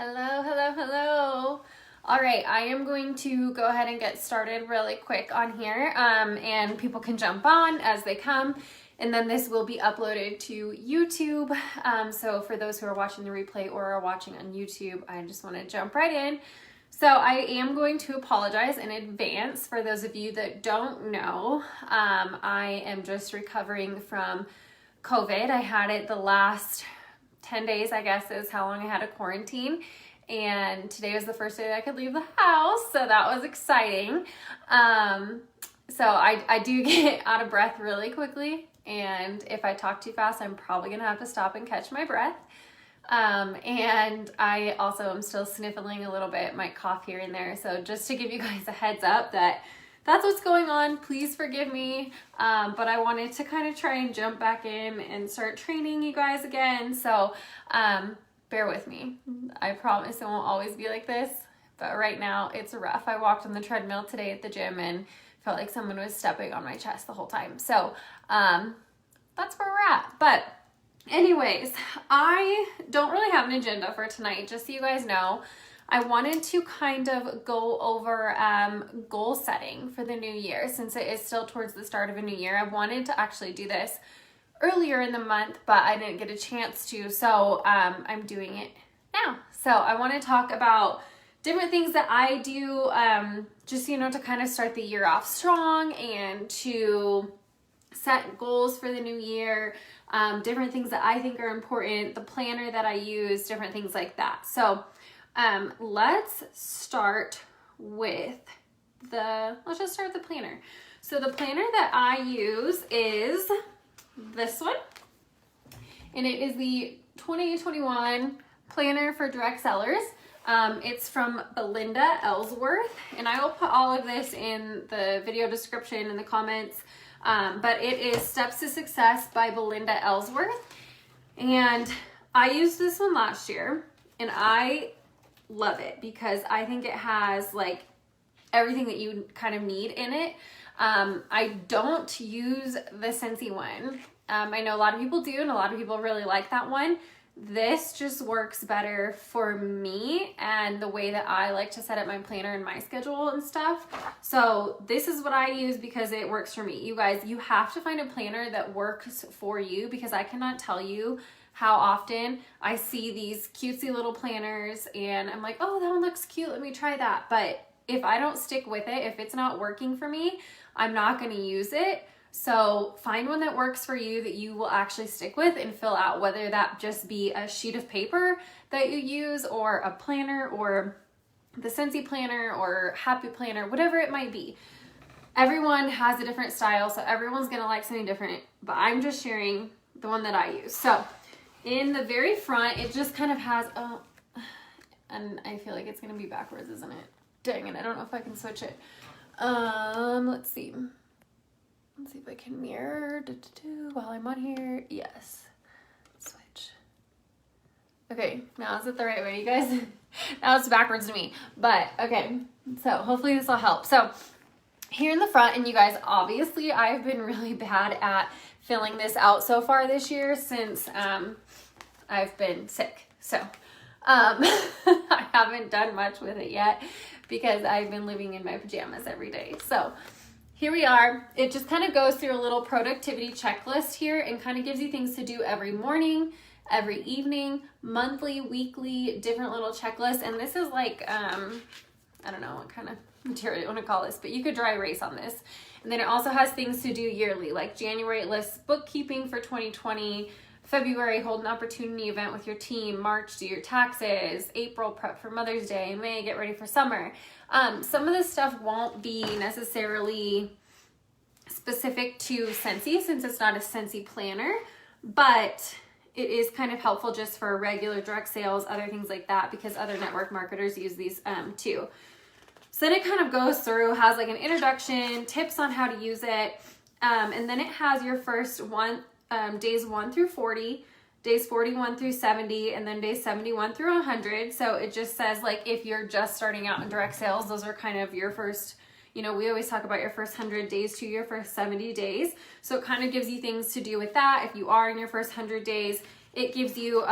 Hello, hello, hello. All right, I am going to go ahead and get started really quick on here, and people can jump on as they come, and then this will be uploaded to YouTube. So for those who are watching the replay or are watching on YouTube, I just want to jump right in. So I am going to apologize in advance for those of you that don't know. I am just recovering from COVID. I had it the last 10 days, I guess, is how long I had a quarantine. And today was the first day that I could leave the house. So that was exciting. So I do get out of breath really quickly. And if I talk too fast, I'm probably going to have to stop and catch my breath. And I also am still sniffling a little bit, might cough here and there. So just to give you guys a heads up that that's what's going on. Please forgive me. But I wanted to kind of try and jump back in and start training you guys again. So bear with me. I promise it won't always be like this. But right now it's rough. I walked on the treadmill today at the gym and felt like someone was stepping on my chest the whole time. So that's where we're at. But anyways, I don't really have an agenda for tonight, just so you guys know. I wanted to kind of go over goal setting for the new year, since it is still towards the start of a new year. I wanted to actually do this earlier in the month, but I didn't get a chance to, so I'm doing it now. So I want to talk about different things that I do, just, you know, to kind of start the year off strong and to set goals for the new year, different things that I think are important, the planner that I use, different things like that. So let's start with let's just start with the planner. So the planner that I use is this one, and it is the 2021 planner for direct sellers. It's from Belinda Ellsworth, and I will put all of this in the video description in the comments. But it is Steps to Success by Belinda Ellsworth. And I used this one last year, and I love it because I think it has like everything that you kind of need in it. I don't use the Scentsy one. I know a lot of people do, and a lot of people really like that one. This just works better for me and the way that I like to set up my planner and my schedule and stuff. So this is what I use because it works for me. You guys, you have to find a planner that works for you, because I cannot tell you how often I see these cutesy little planners and I'm like, oh, that one looks cute, let me try that. But if I don't stick with it, if it's not working for me, I'm not going to use it. So find one that works for you, that you will actually stick with and fill out, whether that just be a sheet of paper that you use, or a planner, or the Scentsy planner, or Happy Planner, whatever it might be. Everyone has a different style, so everyone's gonna like something different, but I'm just sharing the one that I use. So in the very front, it just kind of has, and I feel like it's gonna be backwards, isn't it? Dang it, I don't know if I can switch it. Let's see. Let's see if I can mirror while I'm on here. Yes. Switch. Okay, now is it the right way, you guys? Now it's backwards to me. But okay, so hopefully this will help. So here in the front, and you guys, obviously I've been really bad at filling this out so far this year since I've been sick. So I haven't done much with it yet because I've been living in my pajamas every day. So here we are. It just kind of goes through a little productivity checklist here and kind of gives you things to do every morning, every evening, monthly, weekly, different little checklists. And this is like, I don't know what kind of material you want to call this, but you could dry erase on this. And then it also has things to do yearly, like January lists bookkeeping for 2020, February hold an opportunity event with your team, March do your taxes, April prep for Mother's Day, May get ready for summer. Some of this stuff won't be necessarily specific to Scentsy, since it's not a Scentsy planner, but it is kind of helpful just for regular direct sales, other things like that, because other network marketers use these too. So then it kind of goes through, has like an introduction, tips on how to use it, and then it has your first days 1 through 40, days 41 through 70, and then days 71 through 100. So it just says, like, if you're just starting out in direct sales, those are kind of your first, you know, we always talk about your first 100 days to your first 70 days. So it kind of gives you things to do with that. If you are in your first 100 days, it gives you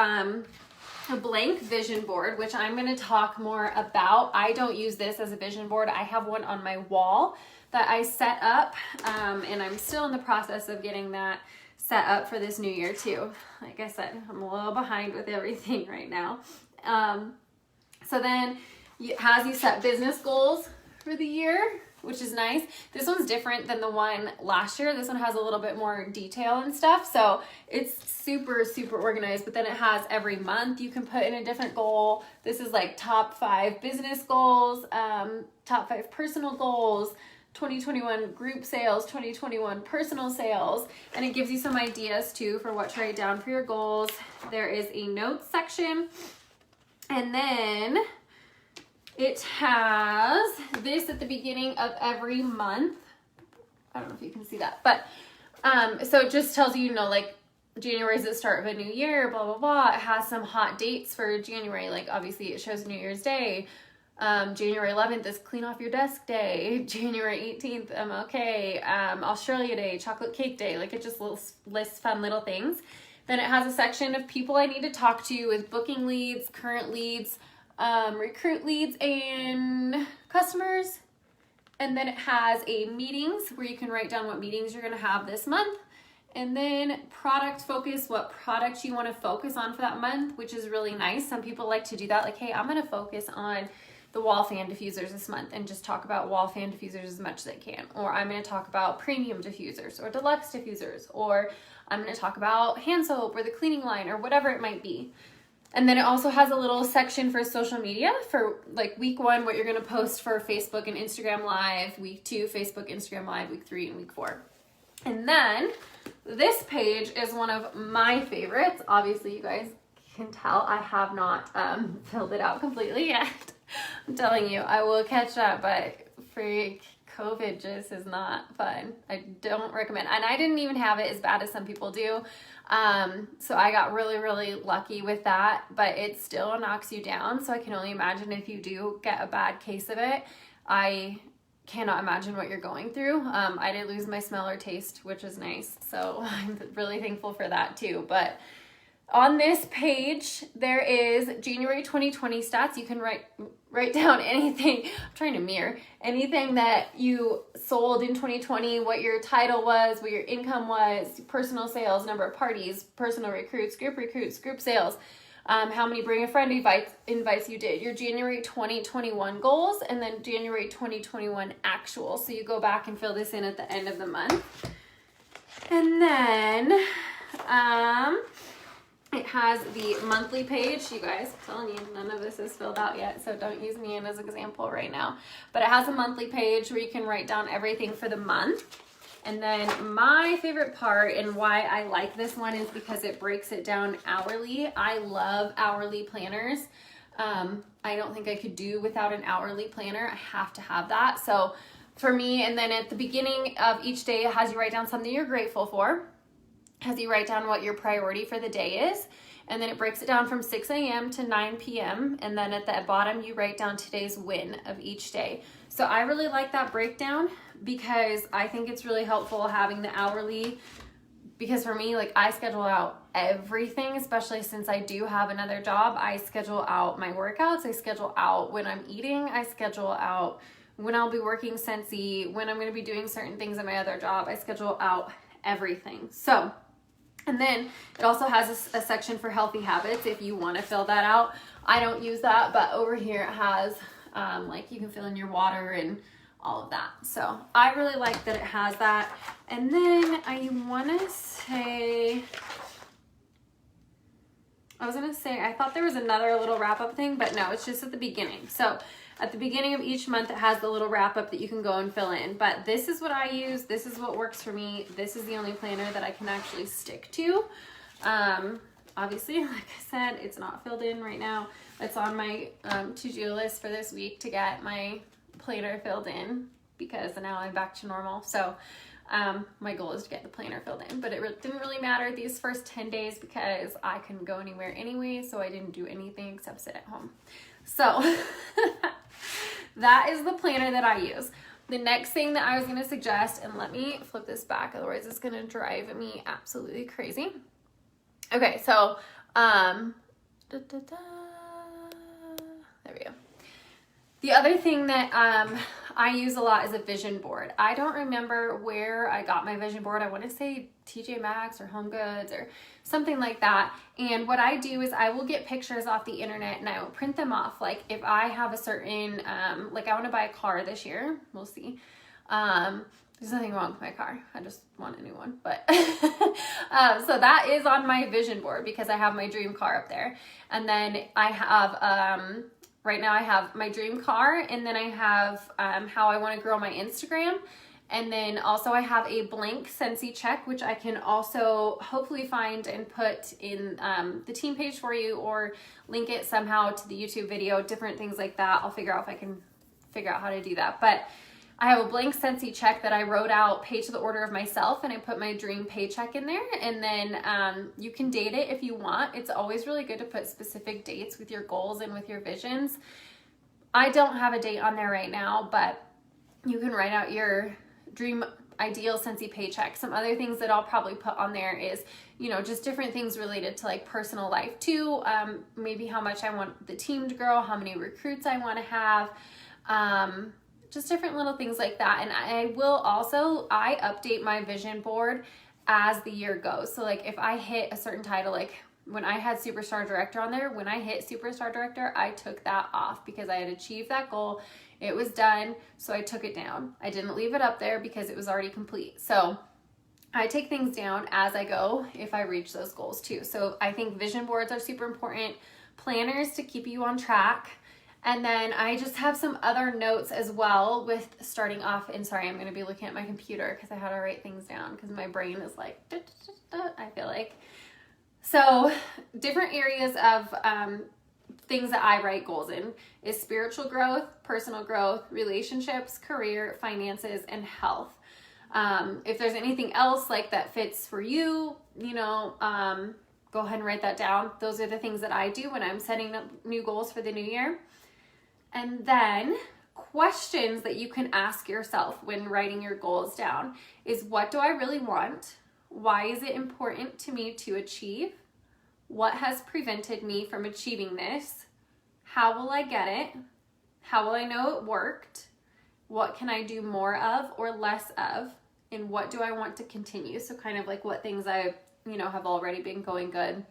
a blank vision board, which I'm going to talk more about. I don't use this as a vision board. I have one on my wall that I set up, and I'm still in the process of getting that set up for this new year too. Like I said, I'm a little behind with everything right now. So then it has you set business goals for the year, which is nice. This one's different than the one last year. This one has a little bit more detail and stuff. So it's super, super organized, but then it has every month you can put in a different goal. This is like top 5 business goals, top 5 personal goals, 2021 group sales, 2021 personal sales, and it gives you some ideas too for what to write down for your goals. There is a notes section, and then it has this at the beginning of every month. I don't know if you can see that, but so it just tells you, you know, like January is the start of a new year, blah, blah, blah. It has some hot dates for January. Like obviously it shows New Year's Day. January 11th is clean off your desk day. January 18th, MLK, Australia Day, chocolate cake day. Like it just lists fun little things. Then it has a section of people I need to talk to with booking leads, current leads, recruit leads, and customers. And then it has a meetings where you can write down what meetings you're going to have this month. And then product focus, what products you want to focus on for that month, which is really nice. Some people like to do that. Like, hey, I'm going to focus on the wall fan diffusers this month and just talk about wall fan diffusers as much as I can. Or I'm going to talk about premium diffusers or deluxe diffusers, or I'm going to talk about hand soap or the cleaning line or whatever it might be. And then it also has a little section for social media for like week 1, what you're going to post for Facebook and Instagram Live, week 2, Facebook, Instagram Live, week 3, and week 4. And then this page is one of my favorites. Obviously, you guys can tell I have not filled it out completely yet. I'm telling you, I will catch up, but freak, COVID just is not fun. I don't recommend. And I didn't even have it as bad as some people do. So I got really, really lucky with that, but it still knocks you down. So I can only imagine if you do get a bad case of it. I cannot imagine what you're going through. I didn't lose my smell or taste, which is nice. So I'm really thankful for that too. But on this page, there is January 2020 stats. You can write down anything. I'm trying to mirror anything that you sold in 2020, what your title was, what your income was, personal sales, number of parties, personal recruits, group sales, how many bring a friend invites you did, your January 2021 goals, and then January 2021 actual. So you go back and fill this in at the end of the month. And then it has the monthly page. You guys, I'm telling you, none of this is filled out yet, so don't use me as an example right now. But it has a monthly page where you can write down everything for the month. And then my favorite part and why I like this one is because it breaks it down hourly. I love hourly planners. I don't think I could do without an hourly planner. I have to have that. So for me, and then at the beginning of each day, it has you write down something you're grateful for. Has you write down what your priority for the day is, and then it breaks it down from 6 a.m. to 9 p.m. And then at the bottom, you write down today's win of each day. So I really like that breakdown because I think it's really helpful having the hourly, because for me, like I schedule out everything, especially since I do have another job. I schedule out my workouts. I schedule out when I'm eating. I schedule out when I'll be working Scentsy, when I'm going to be doing certain things in my other job. I schedule out everything. So, and then it also has a section for healthy habits if you want to fill that out. I don't use that, but over here it has like you can fill in your water and all of that. So I really like that it has that. And then I thought there was another little wrap up thing, but no, it's just at the beginning. So at the beginning of each month, it has the little wrap up that you can go and fill in. But this is what I use. This is what works for me. This is the only planner that I can actually stick to. Obviously, like I said, it's not filled in right now. It's on my to-do list for this week to get my planner filled in because now I'm back to normal. So my goal is to get the planner filled in, but it didn't really matter these first 10 days because I couldn't go anywhere anyway. So I didn't do anything except sit at home. So that is the planner that I use. The next thing that I was going to suggest, and let me flip this back, otherwise it's going to drive me absolutely crazy. Okay, so There we go. The other thing that I use a lot is a vision board. I don't remember where I got my vision board. I want to say TJ Maxx or Home Goods or something like that. And what I do is I will get pictures off the internet and I will print them off. Like if I have a certain, like I want to buy a car this year, we'll see. There's nothing wrong with my car. I just want a new one. But so that is on my vision board because I have my dream car up there. And then I have, right now I have my dream car, and then I have how I want to grow my Instagram. And then also I have a blank Scentsy check, which I can also hopefully find and put in the team page for you, or link it somehow to the YouTube video, different things like that. I'll figure out if I can figure out how to do that. But I have a blank Scentsy check that I wrote out, paid to the order of myself, and I put my dream paycheck in there. And then you can date it if you want. It's always really good to put specific dates with your goals and with your visions. I don't have a date on there right now, but you can write out your dream ideal Scentsy paycheck. Some other things that I'll probably put on there is, you know, just different things related to like personal life too. Maybe how much I want the team to grow, how many recruits I want to have, just different little things like that. And I will also, I update my vision board as the year goes. So like if I hit a certain title, like when I had Superstar Director on there, when I hit Superstar Director, I took that off because I had achieved that goal. It was done, so I took it down. I didn't leave it up there because it was already complete. So I take things down as I go if I reach those goals too. So I think vision boards are super important. Planners to keep you on track. And then I just have some other notes as well with starting off. And sorry, I'm going to be looking at my computer because I had to write things down because my brain is like, I feel like. So different areas of things that I write goals in is spiritual growth, personal growth, relationships, career, finances, and health. If there's anything else like that fits for you, you know, go ahead and write that down. Those are the things that I do when I'm setting up new goals for the new year. And then questions that you can ask yourself when writing your goals down is, what do I really want? Why is it important to me to achieve? What has prevented me from achieving this? How will I get it? How will I know it worked? What can I do more of or less of? And what do I want to continue? So kind of like what things I, you know, have already been going good.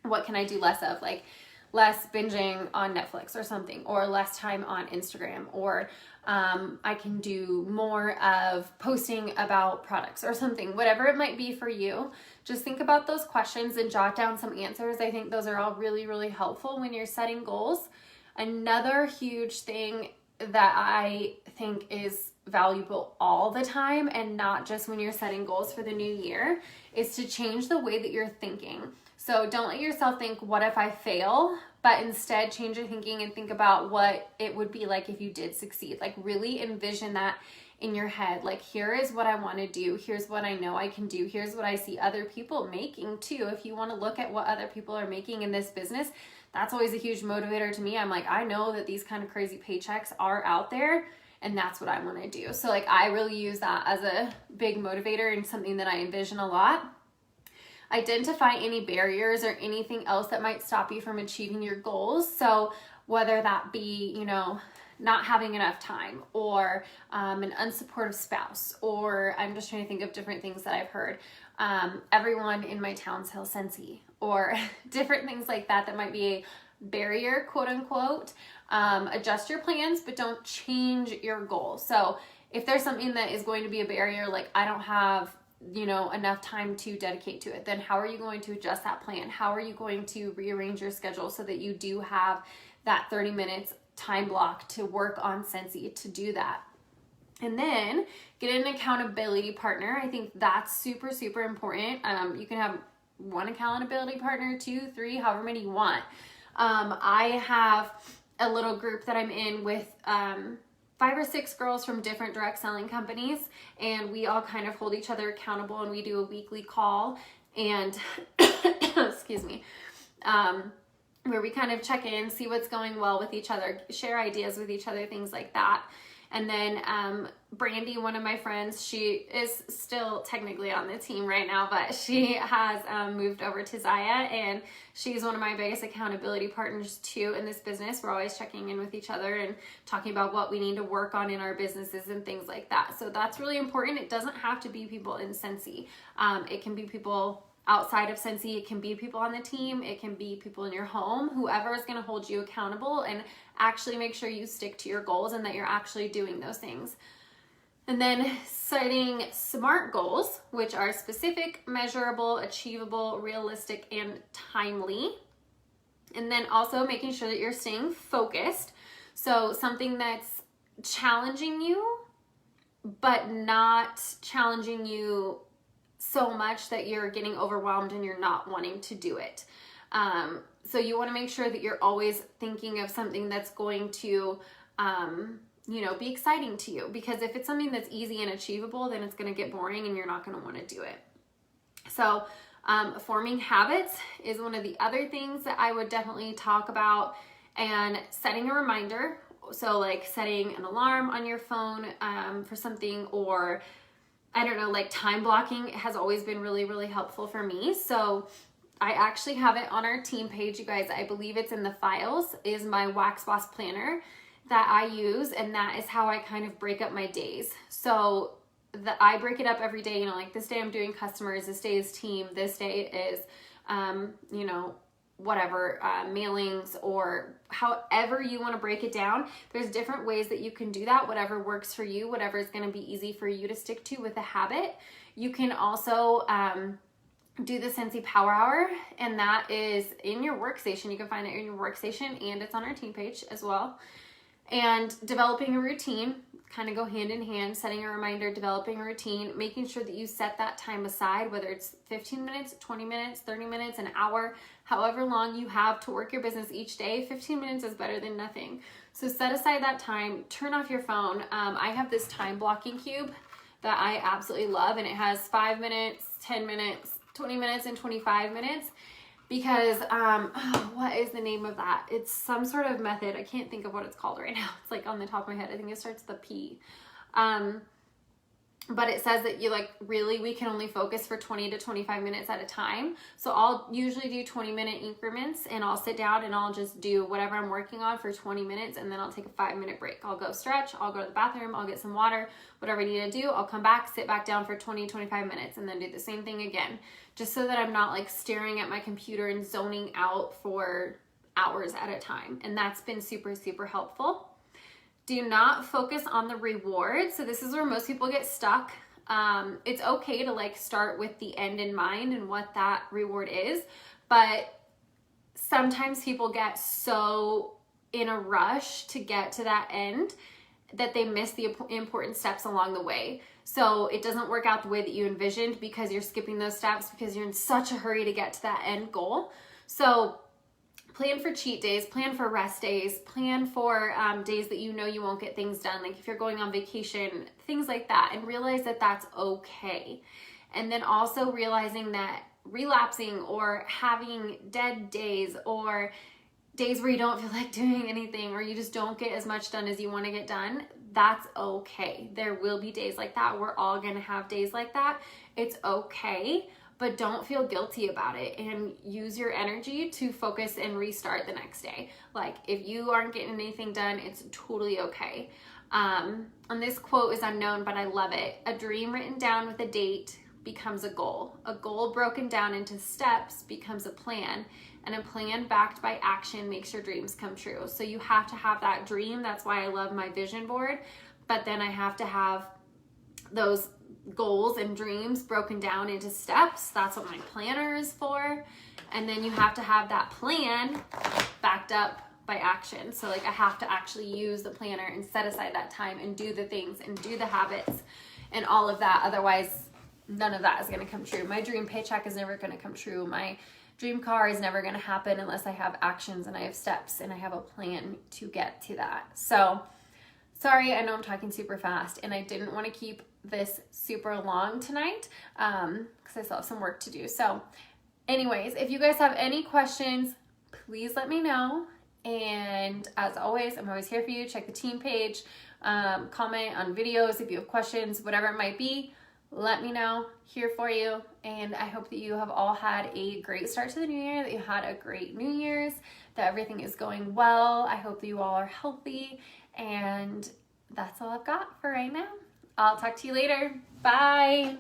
What can I do less of? Like less binging on Netflix or something, or less time on Instagram, or I can do more of posting about products or something, whatever it might be for you. Just think about those questions and jot down some answers. I think those are all really, really helpful when you're setting goals. Another huge thing that I think is valuable all the time, and not just when you're setting goals for the new year, is to change the way that you're thinking. So don't let yourself think, what if I fail? But instead change your thinking and think about what it would be like if you did succeed. Like really envision that in your head. Like, here is what I want to do. Here's what I know I can do. Here's what I see other people making too. If you want to look at what other people are making in this business, that's always a huge motivator to me. I'm like, I know that these kind of crazy paychecks are out there, and that's what I want to do. So like, I really use that as a big motivator and something that I envision a lot. Identify any barriers or anything else that might stop you from achieving your goals. So whether that be, you know, not having enough time, or an unsupportive spouse, or I'm just trying to think of different things that I've heard. Everyone in my town sells Scentsy, or different things like that that might be a barrier, quote unquote. Adjust your plans, but don't change your goal. So if there's something that is going to be a barrier, like I don't have, you know, enough time to dedicate to it, then how are you going to adjust that plan? How are you going to rearrange your schedule so that you do have that 30 minutes time block to work on Scentsy to do that? And then get an accountability partner. I think that's super, super important. You can have one accountability partner, 2, 3, however many you want. I have a little group that I'm in with 5 or 6 girls from different direct selling companies, and we all kind of hold each other accountable, and we do a weekly call and excuse me, where we kind of check in, see what's going well with each other, share ideas with each other, things like that. And then Brandy, one of my friends, she is still technically on the team right now, but she has moved over to Zaya, and she's one of my biggest accountability partners too in this business. We're always checking in with each other and talking about what we need to work on in our businesses and things like that. So that's really important. It doesn't have to be people in Scentsy. It can be people outside of Scentsy. It can be people on the team. It can be people in your home, whoever is going to hold you accountable and actually make sure you stick to your goals and that you're actually doing those things. And then setting SMART goals, which are specific, measurable, achievable, realistic, and timely. And then also making sure that you're staying focused. So something that's challenging you, but not challenging you so much that you're getting overwhelmed and you're not wanting to do it. So you want to make sure that you're always thinking of something that's going to, be exciting to you. Because if it's something that's easy and achievable, then it's going to get boring and you're not going to want to do it. So forming habits is one of the other things that I would definitely talk about, and setting a reminder. So like setting an alarm on your phone for something, or I don't know, like time blocking has always been really, really helpful for me. So I actually have it on our team page, you guys. I believe it's in the files, is my Wax Boss planner that I use, and that is how I kind of break up my days. So I break it up every day, like this day I'm doing customers, this day is team, this day is, whatever, mailings, or however you want to break it down. There's different ways that you can do that, whatever works for you, whatever is going to be easy for you to stick to with a habit. You can also do the Scentsy Power Hour, and that is in your workstation. You can find it in your workstation, and it's on our team page as well. And developing a routine kind of go hand in hand. Setting a reminder, developing a routine, making sure that you set that time aside, whether it's 15 minutes, 20 minutes, 30 minutes, an hour, however long you have to work your business each day. 15 minutes is better than nothing. So set aside that time, turn off your phone. I have this time blocking cube that I absolutely love, and it has 5 minutes, 10 minutes, 20 minutes, and 25 minutes. Because, what is the name of that? It's some sort of method. I can't think of what it's called right now. It's like on the top of my head. I think it starts with a P. But it says that we can only focus for 20 to 25 minutes at a time. So I'll usually do 20-minute increments, and I'll sit down and I'll just do whatever I'm working on for 20 minutes, and then I'll take a 5-minute break. I'll go stretch, I'll go to the bathroom, I'll get some water, whatever I need to do. I'll come back, sit back down for 20, 25 minutes, and then do the same thing again, just so that I'm not staring at my computer and zoning out for hours at a time. And that's been super, super helpful. Do not focus on the reward. So this is where most people get stuck. It's okay to start with the end in mind and what that reward is, but sometimes people get so in a rush to get to that end that they miss the important steps along the way. So it doesn't work out the way that you envisioned because you're skipping those steps because you're in such a hurry to get to that end goal. So plan for cheat days, plan for rest days, plan for days that you won't get things done, like if you're going on vacation, things like that, and realize that that's okay. And then also realizing that relapsing or having dead days or days where you don't feel like doing anything or you just don't get as much done as you want to get done, that's okay. There will be days like that. We're all going to have days like that. It's okay. But don't feel guilty about it, and use your energy to focus and restart the next day. If you aren't getting anything done, it's totally okay. And this quote is unknown, but I love it. A dream written down with a date becomes a goal. A goal broken down into steps becomes a plan, and a plan backed by action makes your dreams come true. So you have to have that dream. That's why I love my vision board. But then I have to have those goals and dreams broken down into steps. That's what my planner is for. And then you have to have that plan backed up by action. So I have to actually use the planner and set aside that time and do the things and do the habits and all of that. Otherwise, none of that is going to come true. My dream paycheck is never going to come true. My dream car is never going to happen unless I have actions and I have steps and I have a plan to get to that. So sorry, I know I'm talking super fast, and I didn't want to keep this super long tonight because I still have some work to do. So anyways, if you guys have any questions, please let me know. And as always, I'm always here for you. Check the team page, comment on videos if you have questions, whatever it might be. Let me know. Here for you. And I hope that you have all had a great start to the new year, that you had a great New Year's, that everything is going well. I hope that you all are healthy. And that's all I've got for right now. I'll talk to you later. Bye.